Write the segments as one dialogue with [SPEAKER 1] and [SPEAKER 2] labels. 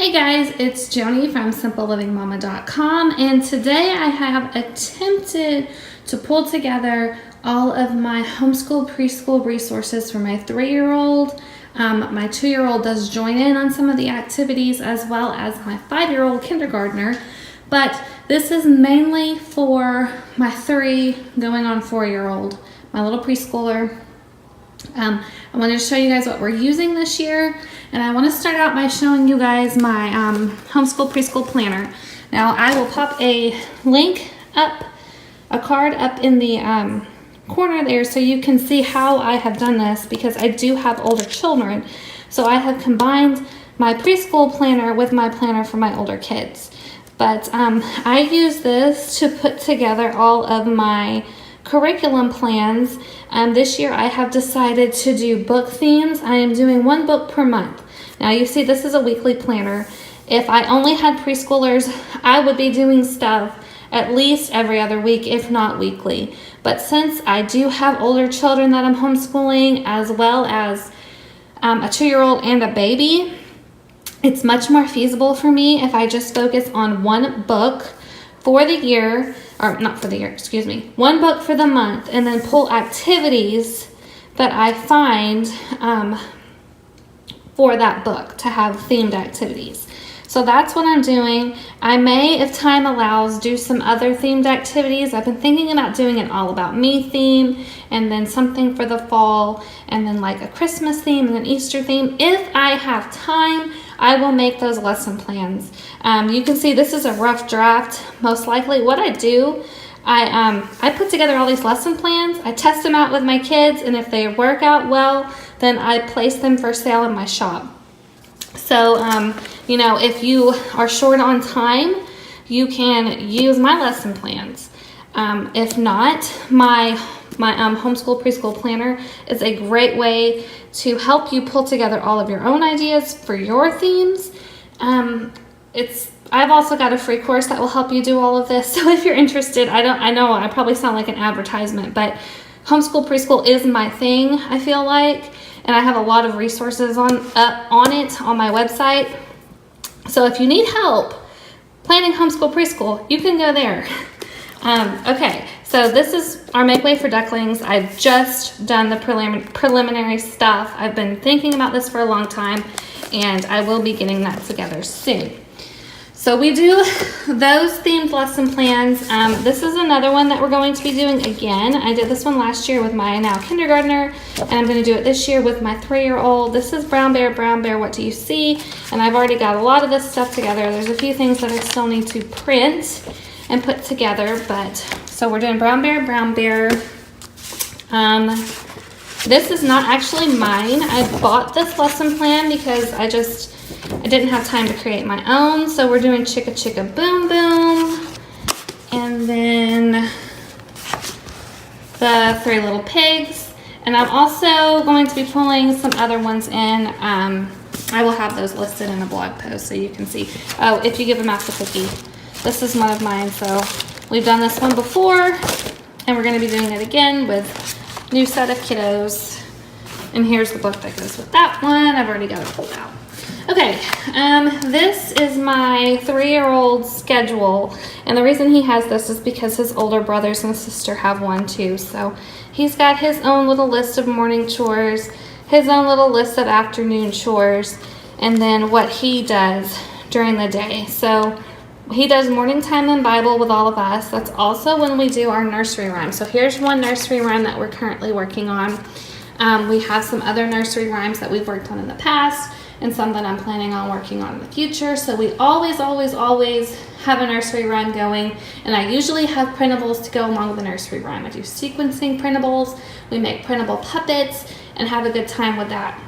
[SPEAKER 1] Hey guys, it's Joanie from simplelivingmama.com, and today I have attempted to pull together all of my homeschool preschool resources for my 3-year-old. My 2-year-old does join in on some of the activities, as well as my 5-year-old kindergartner, but this is mainly for my 3 going on 4-year-old, my little preschooler. I wanted to show you guys what we're using this year, and I want to start out by showing you guys my homeschool preschool planner. Now I will pop a link up, a card up in the corner there so you can see how I have done this, because I do have older children. So I have combined my preschool planner with my planner for my older kids. But I use this to put together all of my curriculum plans. This year I have decided to do book themes. I am doing 1 book per month. Now you see this is a weekly planner. If I only had preschoolers, I would be doing stuff at least every other week, if not weekly. But since I do have older children that I'm homeschooling, as well as a 2-year-old and a baby, it's much more feasible for me if I just focus on 1 book for the year, or not for the year, excuse me, 1 book for the month, and then pull activities that I find for that book to have themed activities. So that's what I'm doing. I may, if time allows, do some other themed activities. I've been thinking about doing an All About Me theme, and then something for the fall, and then like a Christmas theme and an Easter theme. If I have time, I will make those lesson plans. You can see this is a rough draft. Most likely what I do, I put together all these lesson plans, I test them out with my kids, and if they work out well, then I place them for sale in my shop. So, you know, if you are short on time, you can use my lesson plans. If not, my homeschool preschool planner is a great way to help you pull together all of your own ideas for your themes. I've also got a free course that will help you do all of this. So if you're interested, I know I probably sound like an advertisement, but homeschool preschool is my thing, I feel like, and I have a lot of resources on it on my website. So if you need help planning homeschool preschool, you can go there. Okay, so this is our Make Way for Ducklings. I've just done the preliminary stuff. I've been thinking about this for a long time, and I will be getting that together soon. So we do those themed lesson plans. This is another one that we're going to be doing again. I did this one last year with my now kindergartner, and I'm going to do it this year with my 3-year-old. This is Brown Bear, What Do You See? And I've already got a lot of this stuff together. There's a few things that I still need to print and put together, but so we're doing Brown Bear. This is not actually mine. I bought this lesson plan because I didn't have time to create my own. So we're doing Chicka Chicka Boom Boom, and then the 3 Little Pigs, and I'm also going to be pulling some other ones in. I will have those listed in a blog post so you can see. Oh, If You Give a Mouse a Cookie. This is one of mine, so we've done this one before, and we're going to be doing it again with new set of kiddos. And here's the book that goes with that one. I've already got it pulled out. Okay, this is my 3-year-old schedule, and the reason he has this is because his older brothers and sister have one too. So he's got his own little list of morning chores, his own little list of afternoon chores, and then what he does during the day. So he does morning time in Bible with all of us. That's also when we do our nursery rhyme. So here's one nursery rhyme that we're currently working on. We have some other nursery rhymes that we've worked on in the past, and some that I'm planning on working on in the future. So we always have a nursery rhyme going, and I usually have printables to go along with the nursery rhyme. I do sequencing printables, we make printable puppets, and have a good time with that.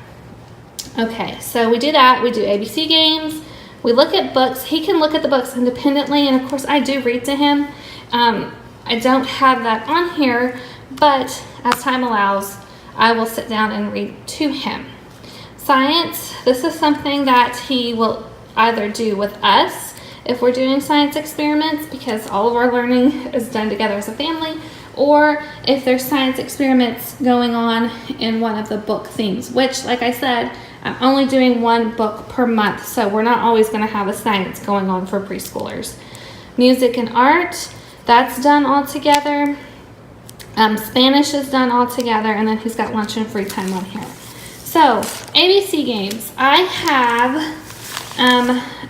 [SPEAKER 1] Okay, so we do that. We do ABC games. We look at books. He can look at the books independently, and of course I do read to him. I don't have that on here, but as time allows, I will sit down and read to him. Science, this is something that he will either do with us if we're doing science experiments, because all of our learning is done together as a family, or if there's science experiments going on in one of the book themes, which, like I said, I'm only doing one book per month, so we're not always going to have a science going on for preschoolers. Music and art, that's done all together. Spanish is done all together, and then he's got lunch and free time on here. So, ABC games. I have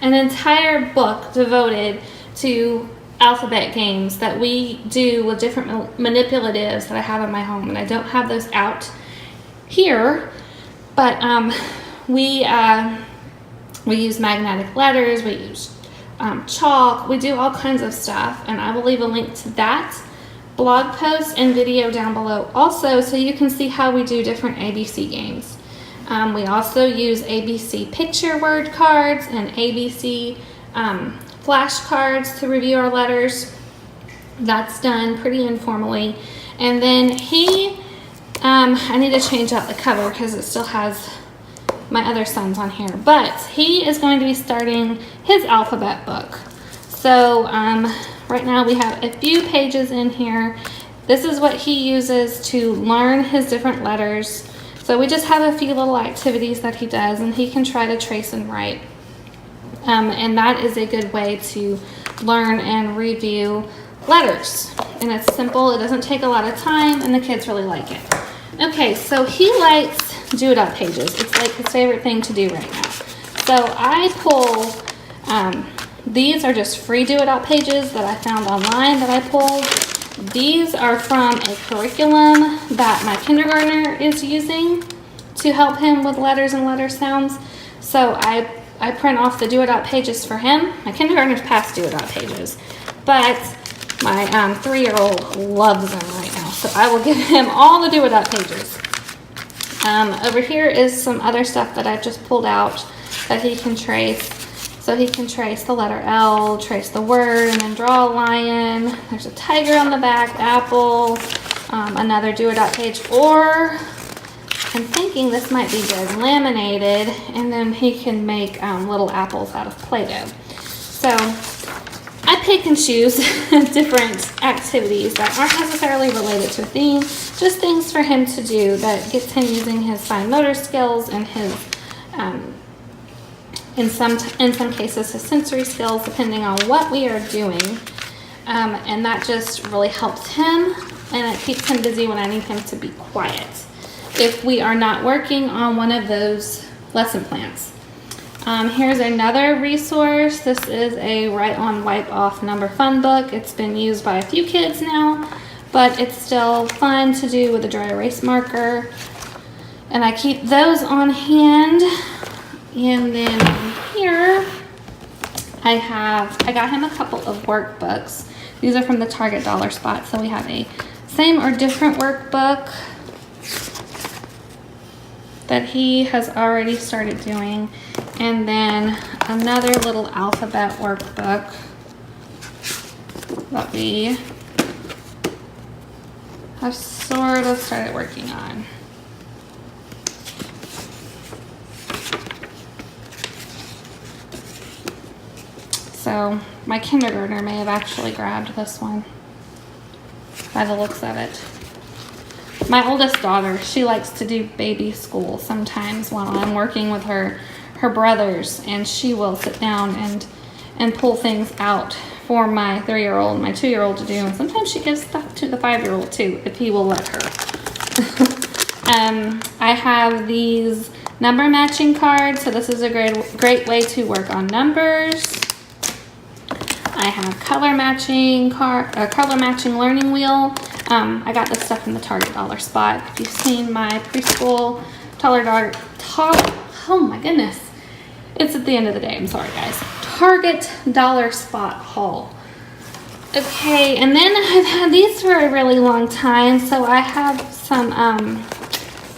[SPEAKER 1] an entire book devoted to alphabet games that we do with different manipulatives that I have in my home, and I don't have those out here, but we use magnetic letters, we use chalk, we do all kinds of stuff, and I will leave a link to that blog post and video down below also, so you can see how we do different ABC games. We also use ABC picture word cards and ABC flashcards to review our letters. That's done pretty informally. And then I need to change out the cover because it still has my other sons on here, but he is going to be starting his alphabet book. So right now we have a few pages in here. This is what he uses to learn his different letters. So we just have a few little activities that he does, and he can try to trace and write. And that is a good way to learn and review letters. And it's simple, it doesn't take a lot of time, and the kids really like it. Okay, so he likes do-it-up pages. It's like his favorite thing to do right now. So I pull, these are just free do-it-up pages that I found online that I pulled. These are from a curriculum that my kindergartner is using to help him with letters and letter sounds. So I print off the do-it-up pages for him. My kindergartner's past do-it-up pages, but my 3-year-old loves them right now. So I will give him all the do-it-up pages. Over here is some other stuff that I've just pulled out that he can trace. So he can trace the letter L, trace the word, and then draw a lion. There's a tiger on the back, apple, another do-it-up page, or I'm thinking this might be good, laminated, and then he can make little apples out of Play-Doh. So I pick and choose different activities that aren't necessarily related to a theme, just things for him to do that gets him using his fine motor skills and his, in some cases, his sensory skills, depending on what we are doing. And that just really helps him, and it keeps him busy when I need him to be quiet if we are not working on one of those lesson plans. Here's another resource. This is a Write On Wipe Off Number Fun book. It's been used by a few kids now, but it's still fun to do with a dry erase marker. And I keep those on hand. And then here I got him a couple of workbooks. These are from the Target dollar spot. So we have a same or different workbook that he has already started doing, and then another little alphabet workbook that we have sort of started working on. So my kindergartner may have actually grabbed this one by the looks of it. My oldest daughter, she likes to do baby school sometimes while I'm working with her brothers, and she will sit down and pull things out for my 3-year-old, my 2-year-old to do, and sometimes she gives stuff to the 5-year-old too, if he will let her. I have these number matching cards, so this is a great way to work on numbers. I have color matching learning wheel. I got this stuff from the Target dollar spot. If you've seen my preschool oh my goodness, it's at the end of the day. I'm sorry, guys. Target dollar spot haul. Okay, and then I've had these for a really long time. So I have some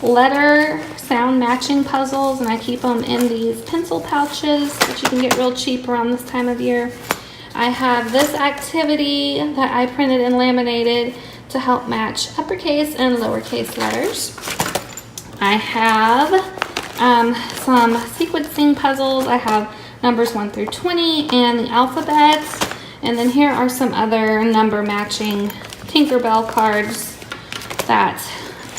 [SPEAKER 1] letter sound matching puzzles, and I keep them in these pencil pouches that you can get real cheap around this time of year. I have this activity that I printed and laminated to help match uppercase and lowercase letters. I have some sequencing puzzles. I have numbers 1 through 20 and the alphabet. And then here are some other number matching Tinkerbell cards that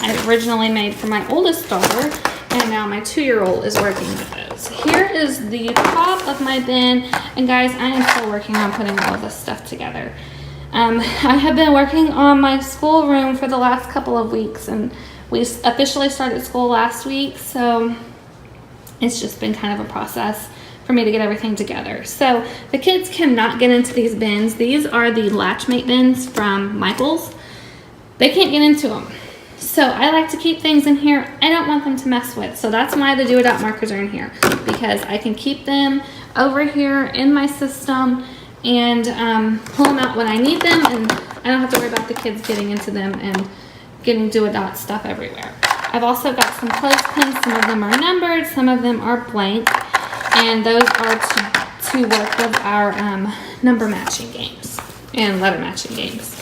[SPEAKER 1] I originally made for my oldest daughter. and now my 2-year-old is working with those. Here is the top of my bin, and guys, I am still working on putting all of this stuff together. I have been working on my schoolroom for the last couple of weeks, and we officially started school last week, so it's just been kind of a process for me to get everything together. So the kids cannot get into these bins. These are the Latchmate bins from Michael's. They can't get into them. So I like to keep things in here I don't want them to mess with. So that's why the Do It Out markers are in here, because I can keep them over here in my system and pull them out when I need them, and I don't have to worry about the kids getting into them and getting Do It Out stuff everywhere. I've also got some clothespins. Some of them are numbered, some of them are blank, and those are to work with our number matching games and letter matching games.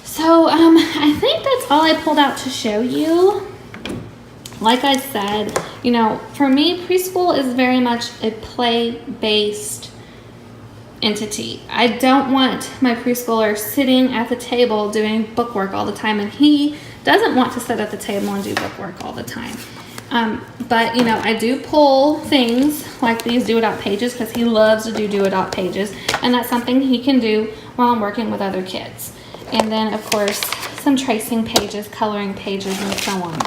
[SPEAKER 1] So I think that's all I pulled out to show you. Like I said, you know, for me, preschool is very much a play-based entity. I don't want my preschooler sitting at the table doing bookwork all the time, and he doesn't want to sit at the table and do bookwork all the time. But you know, I do pull things like these Do It Out pages because he loves to do It Out pages, and that's something he can do while I'm working with other kids. And then of course some tracing pages, coloring pages, and so on.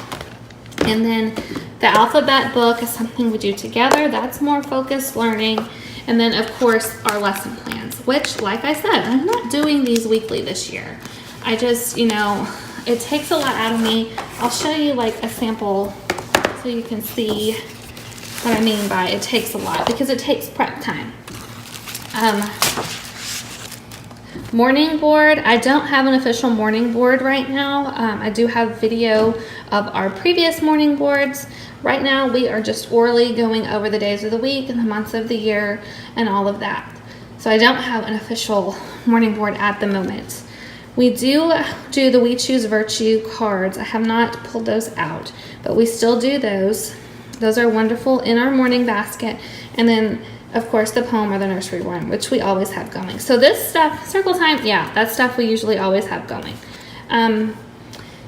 [SPEAKER 1] And then the alphabet book is something we do together. That's more focused learning. And then of course our lesson plans, which, like I said, I'm not doing these weekly this year. I just, you know, it takes a lot out of me. I'll show you like a sample so you can see what I mean by it takes a lot, because it takes prep time. Morning board, I don't have an official morning board right now. I do have video of our previous morning boards. Right now we are just orally going over the days of the week and the months of the year and all of that. So I don't have an official morning board at the moment. We do the We Choose Virtue cards. I have not pulled those out, but we still do those. Those are wonderful in our morning basket. And then of course the poem or the nursery rhyme, which we always have going. So this stuff, circle time, yeah, that stuff we usually always have going.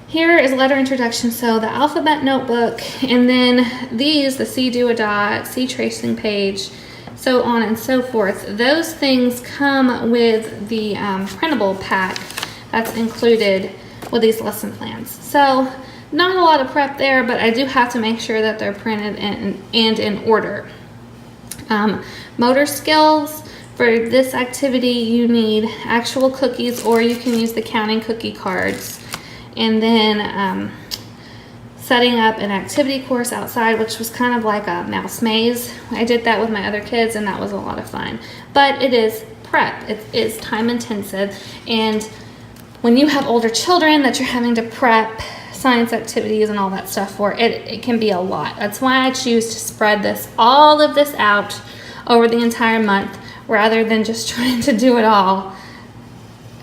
[SPEAKER 1] Here is letter introduction, so the alphabet notebook, and then these, the See Do a Dot, See Tracing page, so on and so forth. Those things come with the printable pack that's included with these lesson plans. So not a lot of prep there, but I do have to make sure that they're printed and in order. Motor skills, for this activity you need actual cookies, or you can use the counting cookie cards. And then setting up an activity course outside, which was kind of like a mouse maze. I did that with my other kids, and that was a lot of fun. But it is prep. It is time intensive, and when you have older children that you're having to prep science activities and all that stuff for, it can be a lot. That's why I choose to spread all of this out over the entire month, rather than just trying to do it all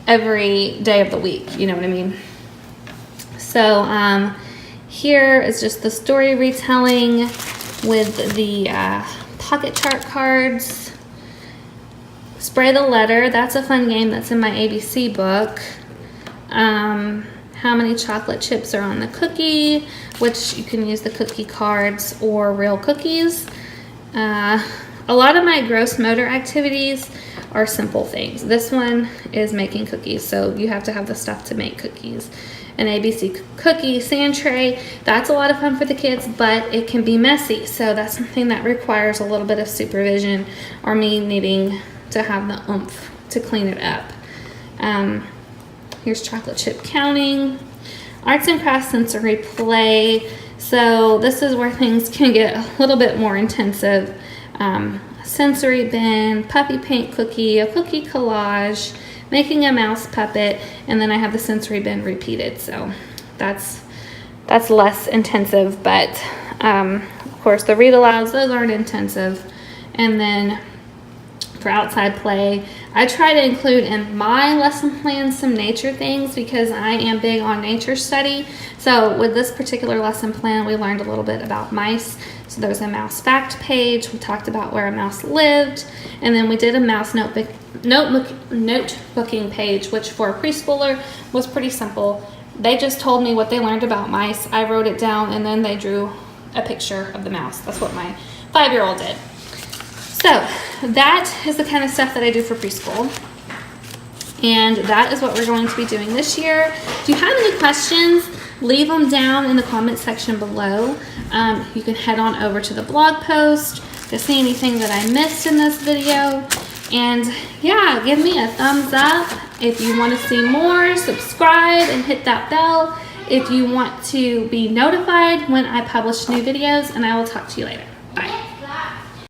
[SPEAKER 1] every day of the week. You know what I mean? So here is just the story retelling with the pocket chart cards. Spray the letter, that's a fun game that's in my ABC book. How many chocolate chips are on the cookie, which you can use the cookie cards or real cookies. A lot of my gross motor activities are simple things. This one is making cookies, so you have to have the stuff to make cookies. An ABC cookie sand tray, that's a lot of fun for the kids, but it can be messy, so that's something that requires a little bit of supervision, or me needing to have the oomph to clean it up. Here's chocolate chip counting. Arts and crafts sensory play, so this is where things can get a little bit more intensive. Sensory bin, puppy paint cookie, a cookie collage, making a mouse puppet, and then I have the sensory bin repeated, so that's less intensive, but of course the read alouds, those aren't intensive. And then for outside play, I try to include in my lesson plan some nature things, because I am big on nature study. So with this particular lesson plan, we learned a little bit about mice. So there's a mouse fact page. We talked about where a mouse lived, and then we did a mouse notebooking page, which for a preschooler was pretty simple. They just told me what they learned about mice. I wrote it down, and then they drew a picture of the mouse. That's what my 5-year-old did. So that is the kind of stuff that I do for preschool. And that is what we're going to be doing this year. If you have any questions, leave them down in the comment section below. You can head on over to the blog post to see anything that I missed in this video. And yeah, give me a thumbs up if you want to see more. Subscribe and hit that bell if you want to be notified when I publish new videos. And I will talk to you later.